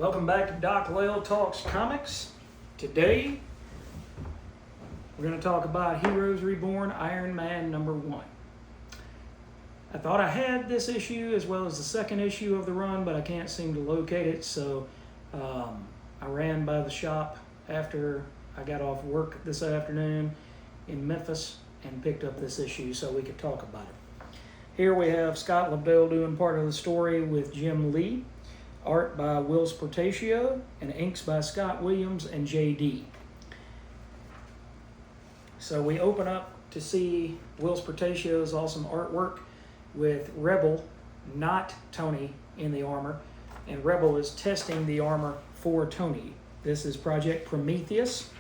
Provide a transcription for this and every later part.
Welcome back to Doc Lyle Talks Comics. Today, we're going to talk about Heroes Reborn, Iron Man #1. I thought I had this issue as well as the second issue of the run, but I can't seem to locate it, so I ran by the shop after I got off work this afternoon in Memphis and picked up this issue so we could talk about it. Here we have Scott Lindell doing part of the story with Jim Lee. Art by Whilce Portacio, and inks by Scott Williams and J.D. So we open up to see Whilce Portacio's awesome artwork with Rebel, not Tony, in the armor, and Rebel is testing the armor for Tony. This is Project Prometheus,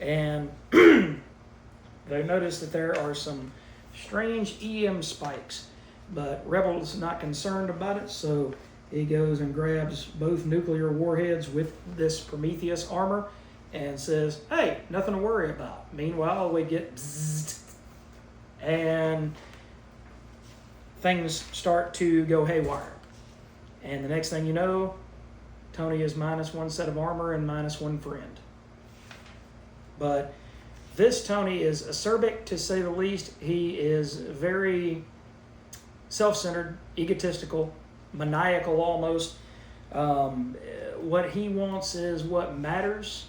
and they notice that there are some strange EM spikes, but Rebel is not concerned about it, so he goes and grabs both nuclear warheads with this Prometheus armor and says, hey, nothing to worry about. Meanwhile, we get bzzzt, and things start to go haywire. And the next thing you know, Tony is -1 set of armor and -1 friend. But this Tony is acerbic, to say the least. He is very self-centered, egotistical, maniacal almost. What he wants is what matters.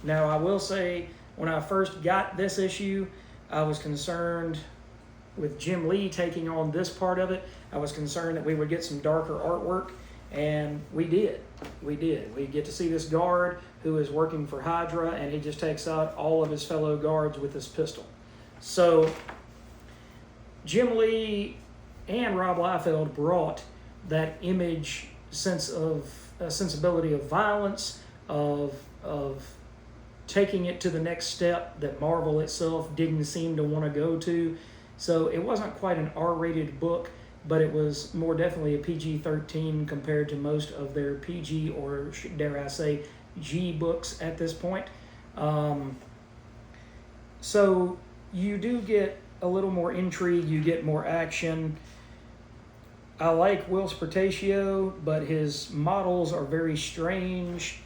Now, I will say, when I first got this issue, I was concerned with Jim Lee taking on this part of it. I was concerned that we would get some darker artwork, and we did. We get to see this guard who is working for Hydra, and he just takes out all of his fellow guards with his pistol. So Jim Lee and Rob Liefeld brought that image sensibility of violence, of taking it to the next step that Marvel itself didn't seem to want to go to. So it wasn't quite an R-rated book, but it was more definitely a PG-13 compared to most of their PG, or dare I say, G books at this point. So you do get a little more intrigue, you get more action. I like Whilce Portacio, but his models are very strange.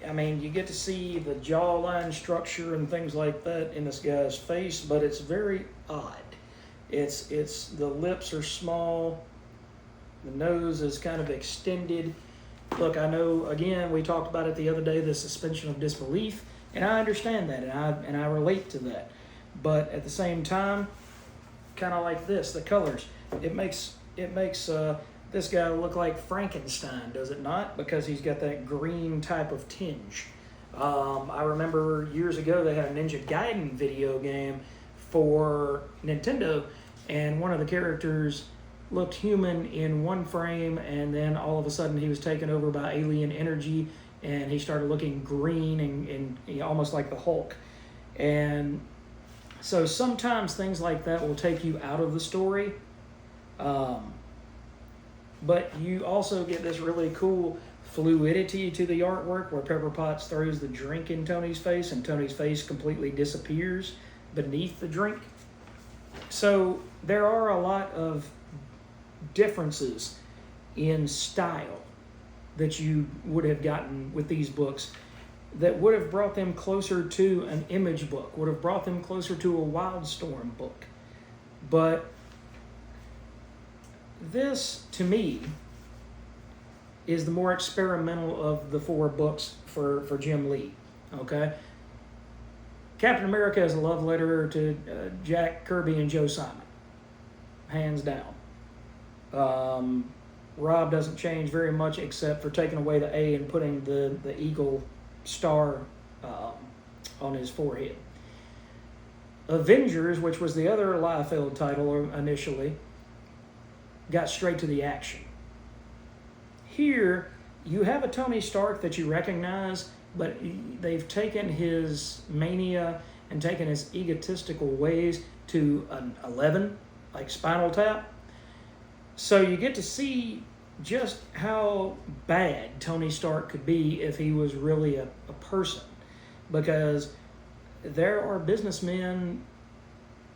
I mean, you get to see the jawline structure and things like that in this guy's face, but it's very odd. It's the lips are small, the nose is kind of extended. Look, I know, again, we talked about it the other day, the suspension of disbelief, and I understand that, and I relate to that. But at the same time, kind of like this, the colors, it makes this guy look like Frankenstein, does it not? Because he's got that green type of tinge. I remember years ago they had a Ninja Gaiden video game for Nintendo, and one of the characters looked human in one frame, and then all of a sudden he was taken over by alien energy, and he started looking green and almost like the Hulk. And so sometimes things like that will take you out of the story. But you also get this really cool fluidity to the artwork where Pepper Potts throws the drink in Tony's face and Tony's face completely disappears beneath the drink. So there are a lot of differences in style that you would have gotten with these books that would have brought them closer to an Image book, would have brought them closer to a Wildstorm book. But this, to me, is the more experimental of the 4 books for Jim Lee, okay? Captain America is a love letter to Jack Kirby and Joe Simon, hands down. Rob doesn't change very much except for taking away the A and putting the eagle star on his forehead. Avengers, which was the other Liefeld title initially, got straight to the action. Here, you have a Tony Stark that you recognize, but they've taken his mania and taken his egotistical ways to an 11, like Spinal Tap. So you get to see just how bad Tony Stark could be if he was really a person. Because there are businessmen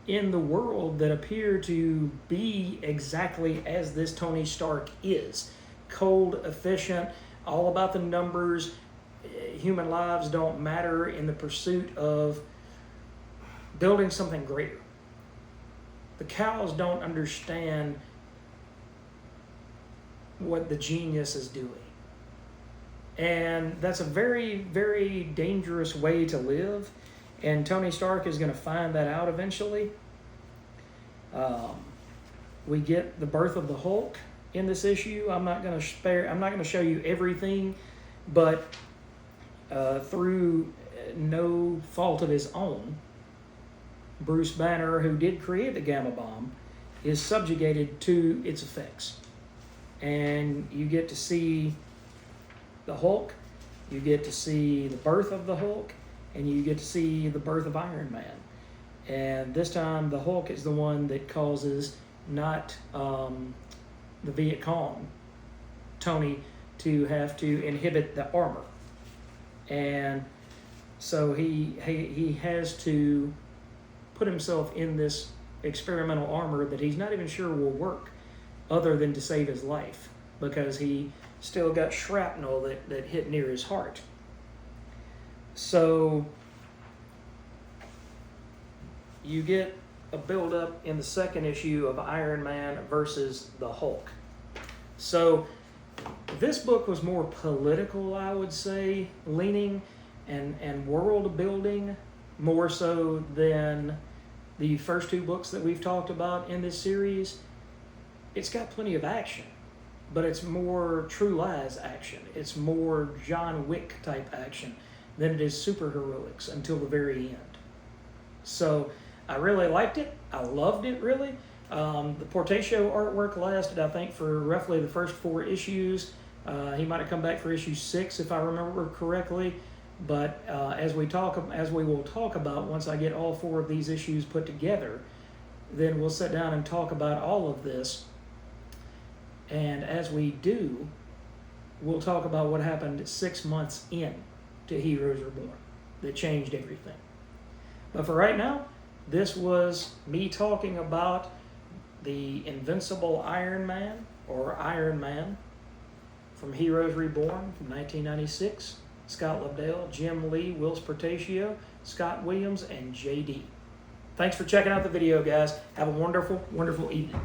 in the world that appear to be exactly as this Tony Stark is. Cold, efficient, all about the numbers. Human lives don't matter in the pursuit of building something greater. The cows don't understand what the genius is doing. And that's a very, very dangerous way to live. And Tony Stark is going to find that out eventually. We get the birth of the Hulk in this issue. I'm not going to show you everything, but through no fault of his own, Bruce Banner, who did create the Gamma Bomb, is subjugated to its effects. And you get to see the Hulk, you get to see the birth of the Hulk, and you get to see the birth of Iron Man. And this time the Hulk is the one that causes not the Viet Cong, Tony, to have to inhibit the armor. And so he has to put himself in this experimental armor that he's not even sure will work other than to save his life, because he still got shrapnel that hit near his heart. So you get a build-up in the second issue of Iron Man versus the Hulk. So this book was more political, I would say, leaning and world building more so than the first two books that we've talked about in this series. It's got plenty of action, but it's more True Lies action. It's more John Wick type action than it is superheroics until the very end. So I really liked it. I loved it, really. The Portacio artwork lasted, I think, for roughly the first 4 issues. He might have come back for issue 6, if I remember correctly. But as we will talk about, once I get all 4 of these issues put together, then we'll sit down and talk about all of this. And as we do, we'll talk about what happened 6 months in to Heroes Reborn that changed everything. But for right now, this was me talking about the Invincible Iron Man, or Iron Man, from Heroes Reborn from 1996. Scott Lindell, Jim Lee, Whilce Portacio, Scott Williams, and JD. Thanks for checking out the video, guys. Have a wonderful, wonderful evening.